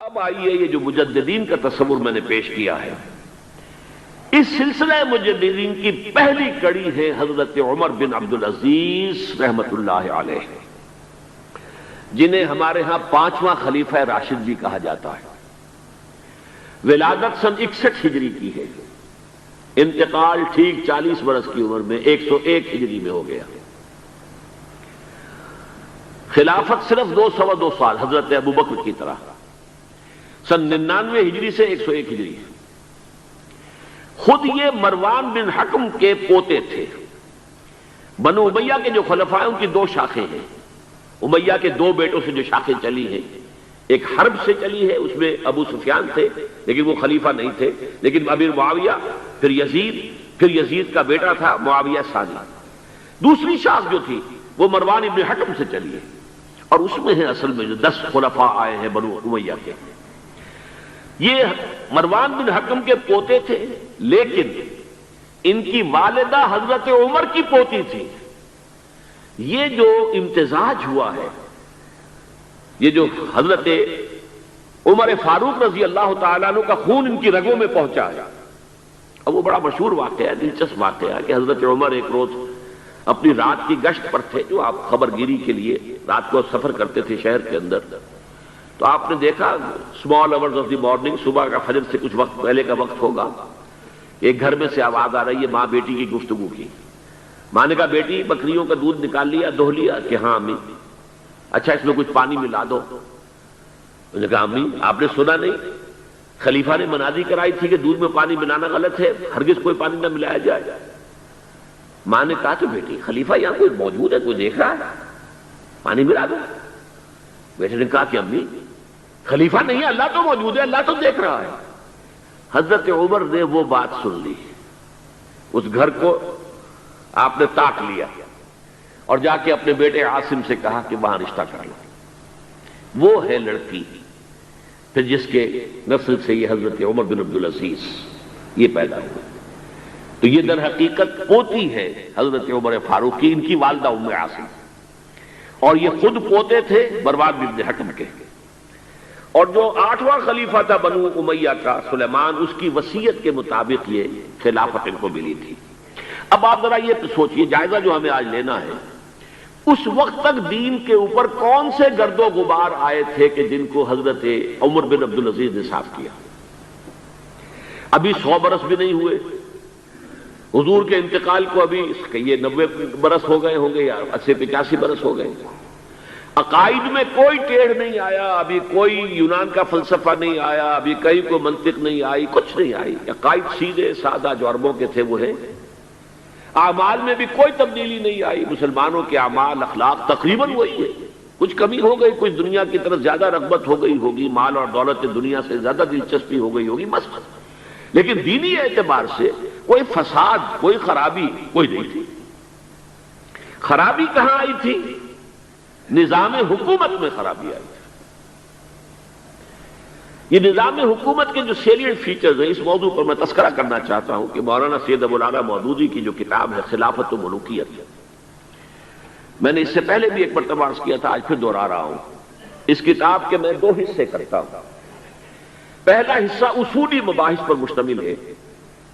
اب آئیے یہ جو مجددین کا تصور میں نے پیش کیا ہے، اس سلسلہ مجددین کی پہلی کڑی ہے حضرت عمر بن عبدالعزیز رحمت اللہ علیہ، جنہیں ہمارے ہاں پانچواں خلیفہ راشد بھی کہا جاتا ہے۔ ولادت سن 61 ہجری کی ہے، انتقال ٹھیک 40 برس کی عمر میں 101 ہجری میں ہو گیا۔ خلافت صرف 2 سال حضرت ابوبکر کی طرح، سن 99 ہجری سے 101 ہجری۔ خود یہ مروان بن حکم کے پوتے تھے۔ بنو امیہ کے جو خلفاء ہیں ان کی 2 شاخیں ہیں، امیہ کے 2 بیٹوں سے جو شاخیں چلی ہیں، ایک حرب سے چلی ہے، اس میں ابو سفیان تھے لیکن وہ خلیفہ نہیں تھے، لیکن امیر معاویہ، پھر یزید کا بیٹا تھا معاویہ ثانی۔ دوسری شاخ جو تھی وہ مروان ابن حکم سے چلی ہے، اور اس میں ہے اصل میں جو 10 خلفاء آئے ہیں بنو امیہ کے۔ یہ مروان بن حکم کے پوتے تھے، لیکن ان کی والدہ حضرت عمر کی پوتی تھی۔ یہ جو امتزاج ہوا ہے، یہ جو حضرت عمر فاروق رضی اللہ تعالیٰ عنہ کا خون ان کی رگوں میں پہنچا ہے، اب وہ بڑا مشہور واقعہ ہے، دلچسپ واقعہ ہے کہ حضرت عمر ایک روز اپنی رات کی گشت پر تھے، جو آپ خبر گیری کے لیے رات کو سفر کرتے تھے شہر کے اندر، تو آپ نے دیکھا small hours of the morning, صبح کا فجر سے کچھ وقت پہلے کا وقت ہوگا، ایک گھر میں سے آواز آ رہی ہے ماں بیٹی کی گفتگو کی۔ ماں نے کہا بیٹی بکریوں کا دودھ نکال لیا، دہو لیا؟ کہ ہاں امی۔ اچھا اس میں کچھ پانی ملا دو۔ انہوں نے کہا امی آپ نے سنا نہیں، خلیفہ نے منادی کرائی تھی کہ دودھ میں پانی ملانا غلط ہے، ہرگز کوئی پانی نہ ملایا جائے۔ ماں نے کہا تو بیٹی خلیفہ یہاں کوئی موجود ہے، کوئی دیکھ رہا ہے، پانی ملا دو۔ بیٹے نے کہا کہ امی خلیفہ نہیں ہے، اللہ تو موجود ہے، اللہ تو دیکھ رہا ہے۔ حضرت عمر نے وہ بات سن لی، اس گھر کو آپ نے تاک لیا اور جا کے اپنے بیٹے عاصم سے کہا کہ وہاں رشتہ کر لو۔ وہ ہے لڑکی پھر جس کے نسل سے یہ حضرت عمر بن عبدالعزیز یہ پیدا ہوئے۔ تو یہ در حقیقت پوتی ہے حضرت عمر فاروق کی، ان کی والدہ ام عاصم، اور یہ خود پوتے تھے مروان بن حکم کے۔ اور جو 8واں خلیفہ تھا بنو امیہ کا سلیمان، اس کی وصیت کے مطابق یہ خلافت ان کو ملی تھی۔ اب آپ ذرا یہ سوچئے، جائزہ جو ہمیں آج لینا ہے، اس وقت تک دین کے اوپر کون سے گرد و غبار آئے تھے کہ جن کو حضرت عمر بن عبدالعزیز نے صاف کیا؟ ابھی 100 برس بھی نہیں ہوئے حضور کے انتقال کو، ابھی یہ 90 برس ہو گئے ہوں گے یا 80-85 برس ہو گئے۔ عقائد میں کوئی ٹیڑھ نہیں آیا، ابھی کوئی یونان کا فلسفہ نہیں آیا، ابھی کہیں کوئی منطق نہیں آئی، کچھ نہیں آئی۔ عقائد سیدھے سادہ جو عربوں کے تھے وہ ہیں۔ اعمال میں بھی کوئی تبدیلی نہیں آئی، مسلمانوں کے اعمال اخلاق تقریباً وہی ہے، کچھ کمی ہو گئی، کچھ دنیا کی طرف زیادہ رغبت ہو گئی ہوگی، مال اور دولت دنیا سے زیادہ دلچسپی ہو گئی ہوگی بس، لیکن دینی اعتبار سے کوئی فساد، کوئی خرابی کوئی نہیں تھی۔ خرابی کہاں آئی تھی؟ نظام حکومت میں خرابی آئی تھی۔ یہ نظام حکومت کے جو سیلینٹ فیچرز ہیں، اس موضوع پر میں تذکرہ کرنا چاہتا ہوں کہ مولانا سید ابو العلا مودودی کی جو کتاب ہے خلافت و ملوکیت، میں نے اس سے پہلے بھی ایک مرتبہ عرض کیا تھا، آج پھر دوہرا رہا ہوں۔ اس کتاب کے میں 2 حصے کرتا ہوں۔ پہلا حصہ اصولی مباحث پر مشتمل ہے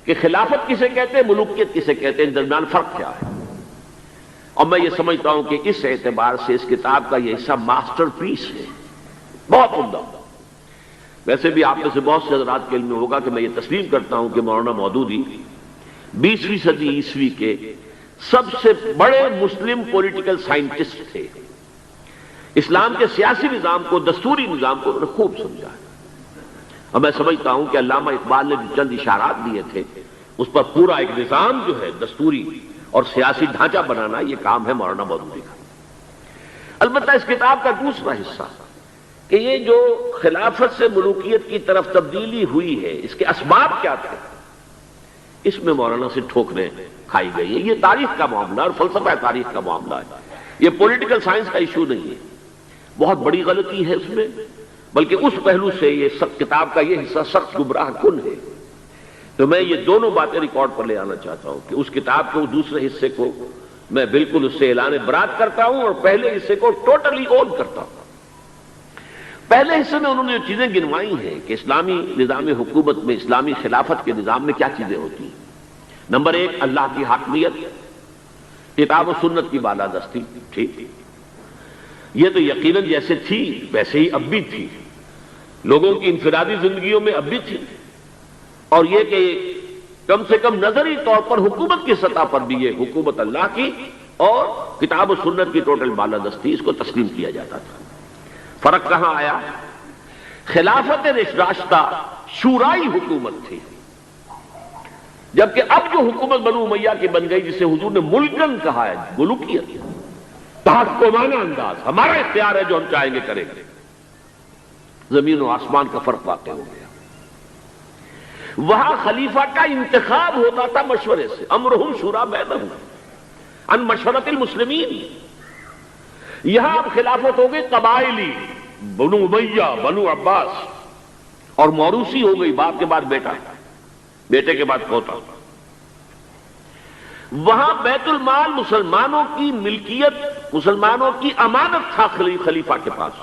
کہ خلافت کسے کہتے ہیں، ملوکیت کسے کہتے ہیں، ان درمیان فرق کیا ہے، اور میں یہ سمجھتا ہوں کہ اس اعتبار سے اس کتاب کا یہ حصہ ماسٹر پیس ہے، بہت عمدہ۔ ویسے بھی آپ میں سے بہت سے حضرات کے علم میں ہوگا کہ میں یہ تسلیم کرتا ہوں کہ مولانا مودودی 20ویں صدی عیسوی کے سب سے بڑے مسلم پولیٹیکل سائنٹسٹ تھے۔ اسلام کے سیاسی نظام کو، دستوری نظام کو انہوں نے خوب سمجھا ہے، اور میں سمجھتا ہوں کہ علامہ اقبال نے جو چند اشارات دیے تھے، اس پر پورا ایک نظام جو ہے دستوری اور سیاسی ڈھانچہ بنانا، یہ کام ہے مولانا مودودی کا۔ البتہ اس کتاب کا دوسرا حصہ کہ یہ جو خلافت سے ملوکیت کی طرف تبدیلی ہوئی ہے، اس کے اسباب کیا تھے، اس میں مولانا سے ٹھوکریں کھائی گئی ہے۔ یہ تاریخ کا معاملہ اور فلسفہ تاریخ کا معاملہ ہے، یہ پولیٹیکل سائنس کا ایشو نہیں ہے۔ بہت بڑی غلطی ہے اس میں، بلکہ اس پہلو سے یہ کتاب کا یہ حصہ سخت گمراہ کن ہے۔ تو میں یہ دونوں باتیں ریکارڈ پر لے آنا چاہتا ہوں کہ اس کتاب کے دوسرے حصے کو میں بالکل اس سے اعلان برات کرتا ہوں اور پہلے حصے کو ٹوٹلی اون کرتا ہوں۔ پہلے حصے میں انہوں نے جو چیزیں گنوائی ہیں کہ اسلامی نظام حکومت میں، اسلامی خلافت کے نظام میں کیا چیزیں ہوتی ہیں۔ نمبر 1، اللہ کی حاکمیت، کتاب و سنت کی بالادستی، ٹھیک، یہ تو یقیناً جیسے تھی ویسے ہی اب بھی تھی، لوگوں کی انفرادی زندگیوں میں اب بھی تھی، اور یہ کہ کم سے کم نظری طور پر حکومت کی سطح پر بھی یہ حکومت اللہ کی اور کتاب و سنت کی ٹوٹل بالادستی، اس کو تسلیم کیا جاتا تھا۔ فرق کہاں آیا؟ خلافت راشدہ شورائی حکومت تھی، جبکہ اب جو حکومت بنو امیہ کی بن گئی، جسے حضور نے ملکن کہا ہے، ملوکیت، تحکمانہ انداز، ہمارا اختیار ہے، جو ہم چاہیں گے کریں گے، زمین و آسمان کا فرق واقع ہو گیا۔ وہاں خلیفہ کا انتخاب ہوتا تھا مشورے سے، امرہم شورا بینہم ان مشورت المسلمین۔ یہاں اب خلافت ہو گئی قبائلی، بنو امیہ، بنو عباس، اور موروثی ہو گئی، باپ کے بعد بیٹا، بیٹے کے بعد پوتا۔ وہاں بیت المال مسلمانوں کی ملکیت، مسلمانوں کی امانت تھا خلیفہ کے پاس،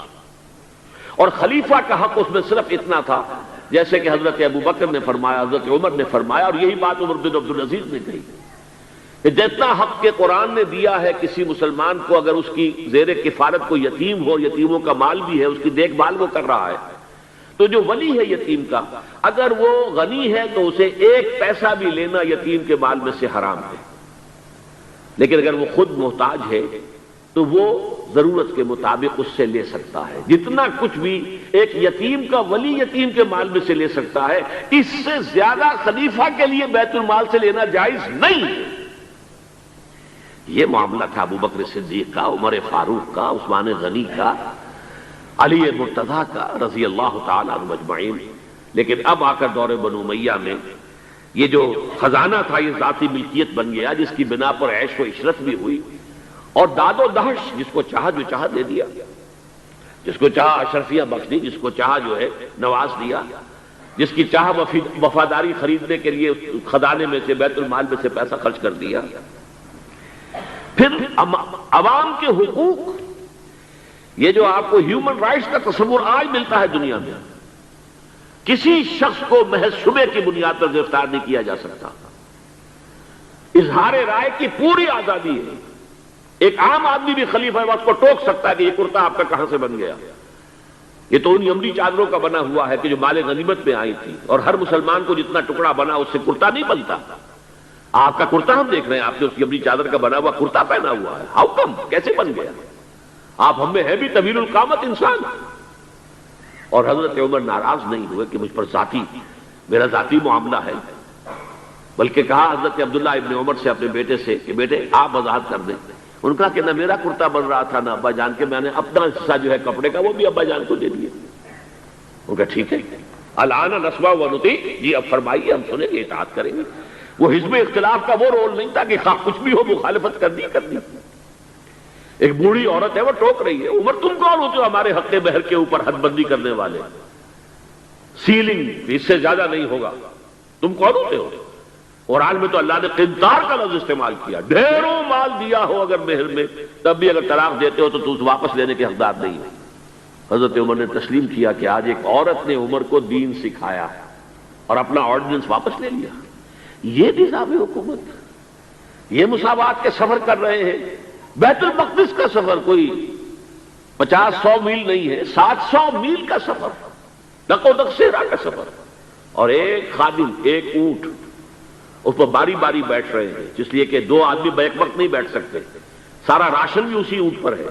اور خلیفہ کا حق اس میں صرف اتنا تھا جیسے کہ حضرت ابو بکر نے فرمایا، حضرت عمر نے فرمایا، اور یہی بات عمر بن عبدالعزیز نے کہی کہ جتنا حق کے قرآن نے دیا ہے کسی مسلمان کو، اگر اس کی زیر کفالت کو یتیم ہو، یتیموں کا مال بھی ہے، اس کی دیکھ بھال وہ کر رہا ہے، تو جو ولی ہے یتیم کا، اگر وہ غنی ہے تو اسے ایک پیسہ بھی لینا یتیم کے مال میں سے حرام ہے، لیکن اگر وہ خود محتاج ہے تو وہ ضرورت کے مطابق اس سے لے سکتا ہے، جتنا کچھ بھی ایک یتیم کا ولی یتیم کے مال میں سے لے سکتا ہے، اس سے زیادہ خلیفہ کے لیے بیت المال سے لینا جائز نہیں ہے۔ یہ معاملہ تھا ابو بکر صدیق کا، عمر فاروق کا، عثمان غنی کا، علی مرتضیٰ کا، رضی اللہ تعالی عنہ اجمعین۔ لیکن اب آ کر دور بنو امیہ میں یہ جو خزانہ تھا یہ ذاتی ملکیت بن گیا، جس کی بنا پر عیش و عشرت بھی ہوئی، اور داد و دہش، جس کو چاہا جو چاہا دے دیا، جس کو چاہا اشرفیہ بخش دی، جس کو چاہا جو ہے نواز دیا، جس کی چاہا وفاداری خریدنے کے لیے خزانے میں سے، بیت المال میں سے پیسہ خرچ کر دیا۔ پھر عوام کے حقوق، یہ جو آپ کو ہیومن رائٹس کا تصور آج ملتا ہے دنیا میں، کسی شخص کو محض شبے کی بنیاد پر گرفتار نہیں کیا جا سکتا، اظہار رائے کی پوری آزادی ہے، ایک عام آدمی بھی خلیفہ وقت کو ٹوک سکتا ہے کہ یہ کرتا آپ کا کہاں سے بن گیا، یہ تو ان یمنی چادروں کا بنا ہوا ہے کہ جو مال غنیمت میں آئی تھی، اور ہر مسلمان کو جتنا ٹکڑا بنا اس سے کرتا نہیں بنتا، آپ کا کرتا ہم دیکھ رہے ہیں، آپ نے اس یمنی چادر کا بنا ہوا کرتا پہنا ہوا ہے، ہاؤ کم، کیسے بن گیا؟ آپ ہم میں ہے بھی طویل القامت انسان۔ اور حضرت عمر ناراض نہیں ہوئے کہ مجھ پر میرا ذاتی معاملہ ہے، بلکہ کہا حضرت عبداللہ ابن عمر سے، اپنے بیٹے سے، کہ بیٹے آپ وضاحت کر دیں۔ ان کا کہ نہ میرا کرتا بن رہا تھا نہ ابا جان کے، میں نے اپنا حصہ جو ہے کپڑے کا وہ بھی ابا جان کو دے دیا۔ ان کا ٹھیک ہے، الآن نسمع ونطیع، جی اب فرمائیے، ہم سنیں گے، اطاعت کریں گے۔ وہ حزب اختلاف کا وہ رول نہیں تھا کہ کچھ بھی ہو مخالفت کرنی۔ ایک بوڑھی عورت ہے وہ ٹوک رہی ہے، عمر تم کون ہوتے ہو ہمارے حق مہر کے اوپر حد بندی کرنے والے؟ سیلنگ اس سے زیادہ نہیں ہوگا، تم کون ہوتے ہو؟ اور آج میں تو اللہ نے قنطار کا لفظ استعمال کیا، ڈھیروں مال دیا ہو اگر مہر میں، تب بھی اگر طلاق دیتے ہو تو تم واپس لینے کے حقدار نہیں ہو۔ حضرت عمر نے تسلیم کیا کہ آج ایک عورت نے عمر کو دین سکھایا اور اپنا آرڈیننس واپس لے لیا۔ یہ نظام حکومت، یہ مساوات کے سفر کر رہے ہیں۔ بیت المقدس کا سفر کوئی 50-100 میل نہیں ہے، 700 میل کا سفر، دق و دق صحرا کا سفر، اور ایک خادم، ایک اونٹ، اس پر باری باری بیٹھ رہے ہیں، اس لیے کہ 2 آدمی بیک وقت نہیں بیٹھ سکتے، سارا راشن بھی اسی اونٹ پر ہے۔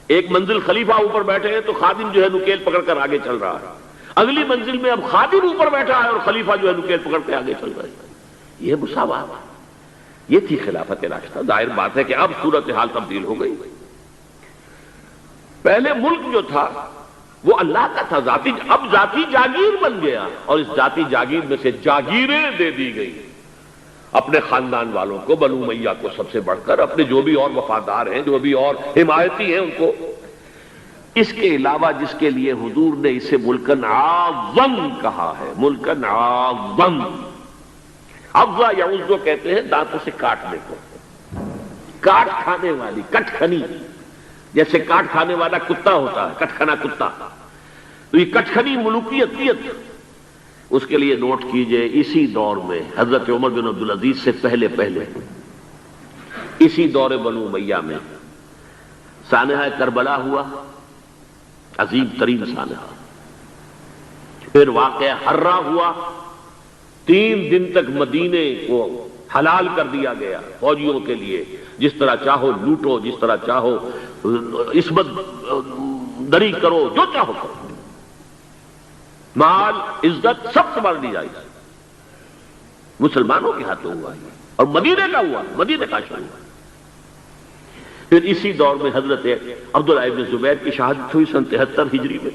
ایک منزل خلیفہ اوپر بیٹھے ہیں تو خادم جو ہے نکیل پکڑ کر آگے چل رہا ہے، اگلی منزل میں اب خادم اوپر بیٹھا ہے اور خلیفہ جو ہے نکیل پکڑ کے آگے چل رہا ہے۔ یہ مساوات، یہ تھی خلافت راشدہ۔ ظاہر بات ہے کہ اب صورتحال تبدیل ہو گئی۔ پہلے ملک جو تھا وہ اللہ کا تھا، اب ذاتی جاگیر بن گیا، اور اس ذاتی جاگیر میں سے جاگیریں دے دی گئی اپنے خاندان والوں کو، بنو امیہ کو سب سے بڑھ کر، اپنے جو بھی اور وفادار ہیں، جو بھی اور حمایتی ہیں ان کو۔ اس کے علاوہ جس کے لیے حضور نے اسے ملکن اعظم کہا ہے، ملکن اعظم، افضا یعوذ کہتے ہیں دانتوں سے کاٹنے کو، کاٹ کھانے والی، کٹ کھنی، جیسے کاٹ کھانے والا کتا ہوتا ہے، کٹ کھنا کتا، تو یہ کچکھنی ملوکیت، اس کے لیے نوٹ کیجئے اسی دور میں حضرت عمر بن عبدالعزیز سے پہلے اسی دور بنو امیہ میں سانحہ کربلا ہوا، عظیم ترین سانحہ. پھر واقعہ حرہ ہوا، 3 دن تک مدینے کو حلال کر دیا گیا فوجیوں کے لیے، جس طرح چاہو لوٹو، جس طرح چاہو عصمت دری کرو، جو چاہو کرو، مال عزت سب سنبھال لی جائے. مسلمانوں کے ہاتھوں ہوا اور مدینے کا ہوا، مدینے کا شروع ہوا. پھر اسی دور میں حضرت عبداللہ ابن زبیر کی شہادت ہوئی سن 73 ہجری میں.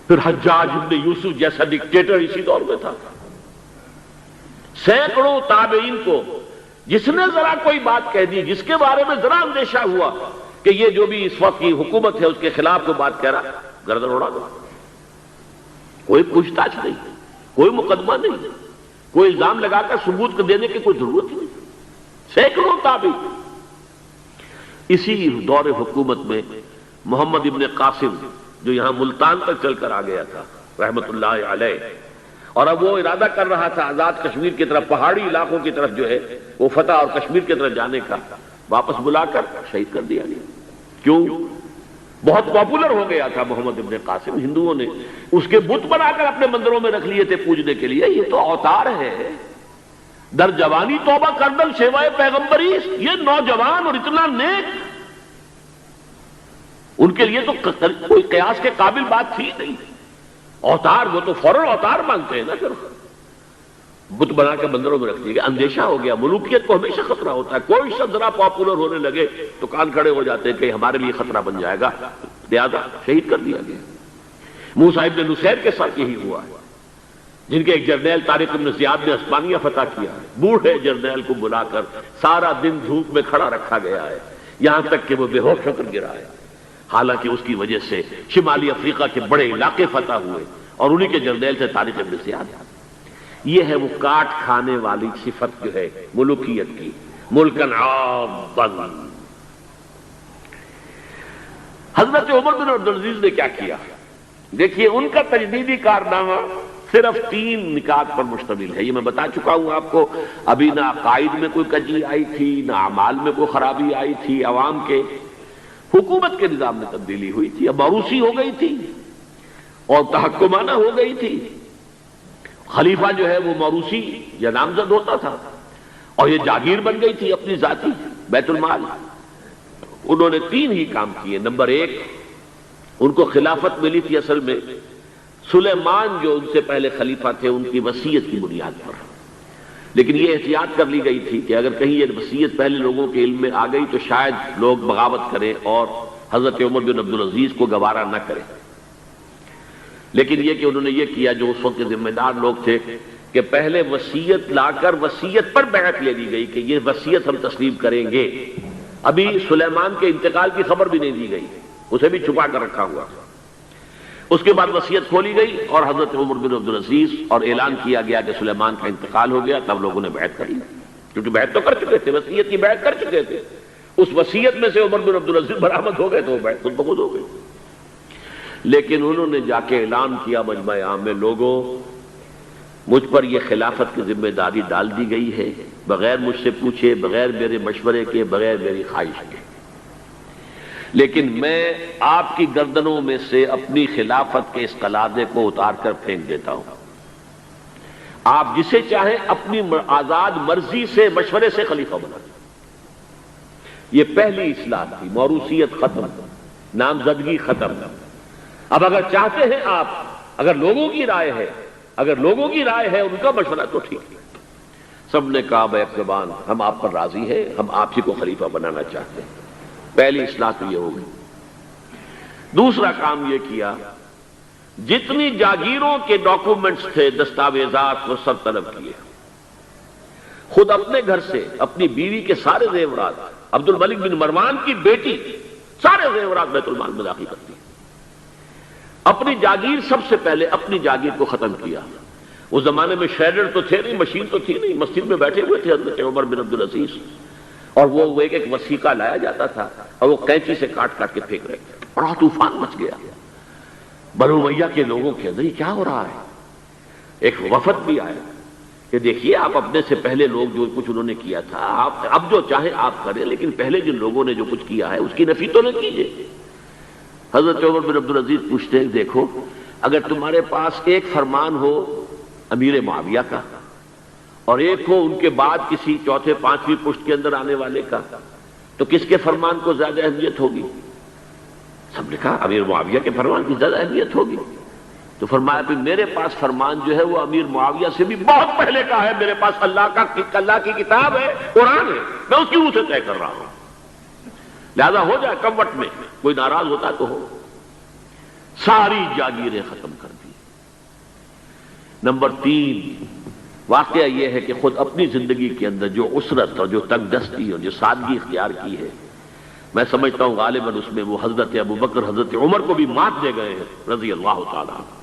پھر حجاج ابن یوسف جیسا ڈکٹیٹر اسی دور میں تھا. سینکڑوں تابعین کو جس نے ذرا کوئی بات کہہ دی، جس کے بارے میں ذرا اندیشہ ہوا کہ یہ جو بھی اس وقت کی حکومت ہے اس کے خلاف کوئی بات کہہ رہا، گردن اڑا دو. کوئی پوچھ تاچھ نہیں، کوئی مقدمہ نہیں، کوئی الزام لگا کر ثبوت دینے کی کوئی ضرورت نہیں. سینکڑوں تابعین. اسی دور حکومت میں محمد ابن قاسم جو یہاں ملتان تک چل کر آ گیا تھا رحمت اللہ علیہ، اور اب وہ ارادہ کر رہا تھا آزاد کشمیر کی طرف، پہاڑی علاقوں کی طرف جو ہے وہ فتح اور کشمیر کی طرف جانے کا، واپس بلا کر شہید کر دیا گیا. کیوں؟ بہت پاپولر ہو گیا تھا محمد ابن قاسم. ہندوؤں نے اس کے بت بنا کر اپنے مندروں میں رکھ لیے تھے پوجنے کے لیے. یہ تو اوتار ہے، در جوانی توبہ کردن سیوائے پیغمبری. یہ نوجوان اور اتنا نیک، ان کے لیے تو کوئی قیاس کے قابل بات تھی نہیں. اوتار، وہ تو فوراً اوتار مانگتے ہیں نا. پھر بت بنا کے مندروں میں رکھ دیے گئے. اندیشہ ہو گیا. ملوکیت کو ہمیشہ خطرہ ہوتا ہے. کوئی شخص ذرا پاپولر ہونے لگے تو کان کھڑے ہو جاتے ہیں کہ ہمارے لیے خطرہ بن جائے گا، لہذا شہید کر دیا گیا. موسیٰ ابن نصیر کے ساتھ یہی ہوا ہے، جن کے ایک جرنیل طارق بن زیاد نے عثمانیہ فتح کیا ہے. بوڑھے جرنیل کو بلا کر سارا دن دھوپ میں کھڑا رکھا گیا ہے، یہاں تک کہ وہ بے ہوش ہو کر گرا ہے. حالانکہ اس کی وجہ سے شمالی افریقہ کے بڑے علاقے فتح ہوئے، اور انہی کے جرنیل سے طارق بن زیاد. یہ ہے وہ کاٹ کھانے والی صفت جو ہے ملوکیت کی. ملکن عاضا. حضرت عمر بن عبدالعزیز نے کیا کیا؟ دیکھیے ان کا تجدیدی کارنامہ صرف 3 نکات پر مشتمل ہے. یہ میں بتا چکا ہوں آپ کو. ابھی نہ عقائد میں کوئی کجی آئی تھی، نہ اعمال میں کوئی خرابی آئی تھی. عوام کے حکومت کے نظام میں تبدیلی ہوئی تھی. اب موروثی ہو گئی تھی اور تحکمانہ ہو گئی تھی. خلیفہ جو ہے وہ موروثی یا نامزد ہوتا تھا، اور یہ جاگیر بن گئی تھی اپنی ذاتی بیت المال. انہوں نے 3 ہی کام کیے. نمبر 1، ان کو خلافت ملی تھی اصل میں سلیمان جو ان سے پہلے خلیفہ تھے ان کی وصیت کی بنیاد پر. لیکن یہ احتیاط کر لی گئی تھی کہ اگر کہیں یہ وصیت پہلے لوگوں کے علم میں آ گئی تو شاید لوگ بغاوت کریں اور حضرت عمر بن عبدالعزیز کو گوارا نہ کریں. لیکن یہ کہ انہوں نے یہ کیا جو اس وقت کے ذمہ دار لوگ تھے کہ پہلے وصیت لا کر وصیت پر بیعت لے لی گئی کہ یہ وصیت ہم تسلیم کریں گے. ابھی سلیمان کے انتقال کی خبر بھی نہیں دی گئی، اسے بھی چھپا کر رکھا ہوا. اس کے بعد وصیت کھولی گئی اور حضرت عمر بن عبدالعزیز، اور اعلان کیا گیا کہ سلیمان کا انتقال ہو گیا. تب لوگوں نے بیعت کری، کیونکہ بیعت تو کر چکے تھے، وصیت کی بیعت کر چکے تھے. اس وصیت میں سے عمر بن عبدالعزیز برآمد ہو گئے تو وہ بیعت خود بخود ہو گئی. لیکن انہوں نے جا کے اعلان کیا مجمع عام میں، لوگوں مجھ پر یہ خلافت کی ذمہ داری ڈال دی گئی ہے، بغیر مجھ سے پوچھے، بغیر میرے مشورے کے، بغیر میری خواہش کے. لیکن میں آپ کی گردنوں میں سے اپنی خلافت کے اس قلادے کو اتار کر پھینک دیتا ہوں. آپ جسے چاہیں اپنی آزاد مرضی سے مشورے سے خلیفہ بنا دیں. یہ پہلی اصلاح تھی. موروثیت ختم، نامزدگی ختم. اب اگر چاہتے ہیں آپ، اگر لوگوں کی رائے ہے ان کا مشورہ تو ٹھیک ہے. سب نے کہا بیک زبان ہم آپ پر راضی ہیں، ہم آپ ہی کو خلیفہ بنانا چاہتے ہیں. پہلی اصلاح تو یہ ہوگی. دوسرا کام یہ کیا، جتنی جاگیروں کے ڈاکومنٹس تھے، دستاویزات، وہ سب طلب کیے. خود اپنے گھر سے اپنی بیوی کے سارے زیورات، عبد الملک بن مروان کی بیٹی سارے زیورات بیت المال میں داخل کر دی. اپنی جاگیر سب سے پہلے اپنی جاگیر کو ختم کیا. اس زمانے میں شریڈر تو تھے نہیں، مشین تو تھی نہیں. مسجد میں بیٹھے ہوئے تھے حضرت عمر بن عبدالعزیز، اور وہ ایک ایک وثیقہ لایا جاتا تھا اور وہ قینچی سے کاٹ کاٹ کے پھینک رہے تھے. بڑا طوفان مچ گیا. بنو امیہ کے لوگوں کے اندر یہ کیا ہو رہا ہے؟ ایک وفد بھی آیا کہ دیکھیے آپ اپنے سے پہلے لوگ جو کچھ انہوں نے کیا تھا، آپ اب جو چاہیں آپ کریں، لیکن پہلے جن لوگوں نے جو کچھ کیا ہے اس کی نفی تو نہ کیجیے۔ حضرت عمر بن عبدالعزیز پوچھتے ہیں دیکھو اگر تمہارے پاس ایک فرمان ہو امیر معاویہ کا اور ایک ہو ان کے بعد کسی چوتھے پانچویں پشت کے اندر آنے والے کا، تو کس کے فرمان کو زیادہ اہمیت ہوگی؟ سب نے کہا امیر معاویہ کے فرمان کی زیادہ اہمیت ہوگی۔ تو فرمایا کہ میرے پاس فرمان جو ہے وہ امیر معاویہ سے بھی بہت پہلے کا ہے، میرے پاس اللہ کی کتاب ہے، قرآن ہے، میں اس کی روح سے طے کر رہا ہوں، لہذا ہو جائے کم وقت میں، کوئی ناراض ہوتا تو ہو۔ ساری جاگیریں ختم کر دی۔ نمبر 3 واقعہ یہ ہے کہ خود اپنی زندگی کے اندر جو عسرت اور جو تنگ دستی اور جو سادگی اختیار کی ہے، میں سمجھتا ہوں غالباً اس میں وہ حضرت ابو بکر حضرت عمر کو بھی مات دے گئے ہیں رضی اللہ تعالیٰ عنہ۔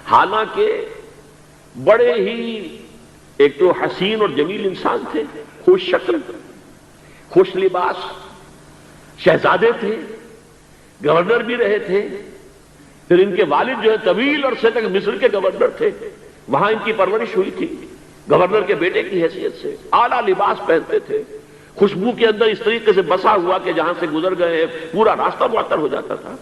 حالانکہ بڑے ہی ایک تو حسین اور جمیل انسان تھے، خوش شکل، خوش لباس، شہزادے تھے، گورنر بھی رہے تھے، پھر ان کے والد جو ہے طویل عرصے تک مصر کے گورنر تھے، وہاں ان کی پرورش ہوئی تھی گورنر کے بیٹے کی حیثیت سے، اعلیٰ لباس پہنتے تھے، خوشبو کے اندر اس طریقے سے بسا ہوا کہ جہاں سے گزر گئے ہیں پورا راستہ معطر ہو جاتا تھا۔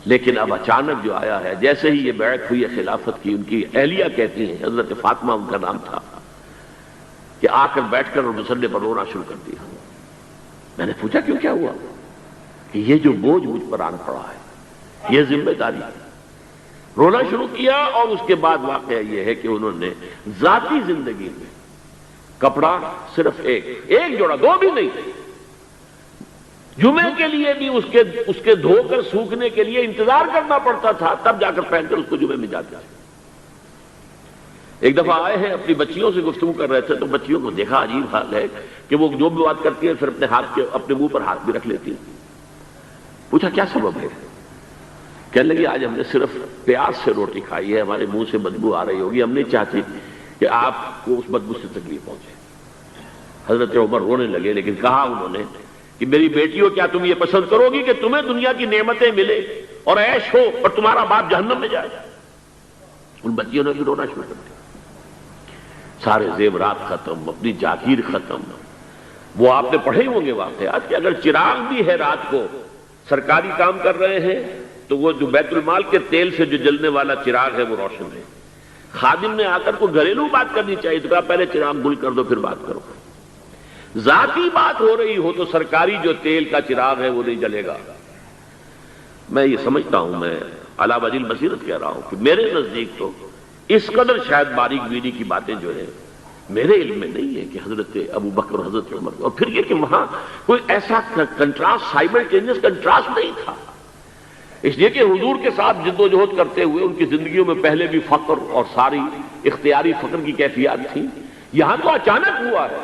لیکن اب اچانک جو آیا ہے، جیسے ہی یہ بیعت ہوئی ہے خلافت کی، ان کی اہلیہ کہتی ہیں، حضرت فاطمہ ان کا نام تھا، کہ آ کر بیٹھ کر اور مصلے پر رونا شروع کر دیا۔ میں نے پوچھا کیوں، کیا ہوا؟ کہ یہ جو بوجھ مجھ پر آن پڑا ہے، یہ ذمہ داری ہے۔ رونا شروع کیا، اور اس کے بعد واقعہ یہ ہے کہ انہوں نے ذاتی زندگی میں کپڑا صرف ایک جوڑا، 2 بھی نہیں، جمعے کے لیے بھی اس کے دھو کر سوکھنے کے لیے انتظار کرنا پڑتا تھا، تب جا کر پہن کر اس کو جمعے میں جاتے تھے۔ ایک دفعہ آئے ہیں اپنی بچیوں سے گفتگو کر رہے تھے، تو بچیوں کو دیکھا عجیب حال ہے کہ وہ جو بھی بات کرتی ہیں پھر اپنے منہ پر ہاتھ بھی رکھ لیتی ہیں۔ پوچھا کیا سبب ہے؟ کہنے لگی آج ہم نے صرف پیاز سے روٹی کھائی ہے، ہمارے منہ سے بدبو آ رہی ہوگی، ہم نہیں چاہتی کہ آپ کو اس بدبو سے تکلیف پہنچے۔ حضرت عمر رونے لگے، لیکن کہا انہوں نے کہ میری بیٹیوں کیا تم یہ پسند کرو گی کہ تمہیں دنیا کی نعمتیں ملے اور عیش ہو اور تمہارا باپ جہنم میں جائے؟ ان بچیوں نے بھی رونا شروع کر دیا۔ سارے زیورات ختم، اپنی جاگیر ختم۔ وہ آپ نے پڑھے ہوں گے واقعات کہ اگر چراغ بھی ہے رات کو، سرکاری کام کر رہے ہیں، تو وہ جو بیت المال کے تیل سے جو جلنے والا چراغ ہے وہ روشن ہے۔ خادم نے آ کر کوئی گھریلو بات کرنی چاہیے تو کہا پہلے چراغ گل کر دو پھر بات کرو۔ ذاتی بات ہو رہی ہو تو سرکاری جو تیل کا چراغ ہے وہ نہیں جلے گا۔ میں یہ سمجھتا ہوں، میں علی وجہ البصیرت کہہ رہا ہوں کہ میرے نزدیک تو اس قدر شاید باریک بینی کی باتیں جو ہیں میرے علم میں نہیں ہے کہ حضرت ابو بکر اور حضرت عمر، اور پھر یہ کہ وہاں کوئی ایسا کنٹراسٹ، سائملٹینیس کنٹراسٹ نہیں تھا، اس لیے کہ حضور کے ساتھ جد و جہد کرتے ہوئے ان کی زندگیوں میں پہلے بھی فقر اور ساری اختیاری فقر کی کیفیات تھی۔ یہاں تو اچانک ہوا ہے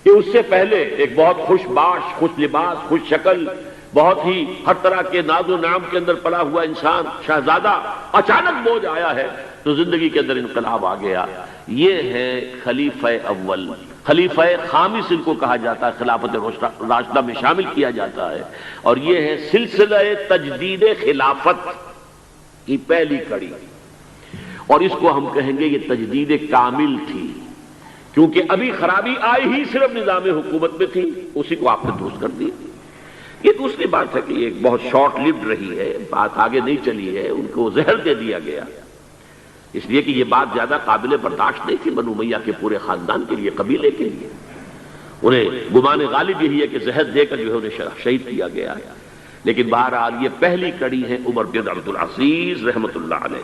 کہ اس سے پہلے ایک بہت خوش باش، خوش لباس، خوش شکل، بہت ہی ہر طرح کے ناز و نعم کے اندر پلا ہوا انسان، شہزادہ، اچانک بوجھ آیا ہے تو زندگی کے اندر انقلاب آ گیا۔ یہ ہے خلیفہ اول، خلیفہ خامس ان کو کہا جاتا ہے، خلافت راشدہ میں شامل کیا جاتا ہے، اور یہ ہے سلسلہ تجدید خلافت کی پہلی کڑی، اور اس کو ہم کہیں گے یہ تجدید کامل تھی، کیونکہ ابھی خرابی آئی ہی صرف نظام حکومت میں تھی، اسی کو آپ نے درست کر دی۔ یہ دوسری بات ہے کہ یہ بہت شارٹ لیوڈ رہی ہے، بات آگے نہیں چلی ہے، ان کو زہر دے دیا گیا، اس لیے کہ یہ بات زیادہ قابل برداشت نہیں تھی بنو امیہ کے پورے خاندان کے لیے، قبیلے کے لیے۔ انہیں گمان غالب یہی ہے کہ زہر دے کر جو ہے انہیں شہید کیا گیا، لیکن بہرحال یہ پہلی کڑی ہے عمر بن عبدالعزیز رحمۃ اللہ علیہ۔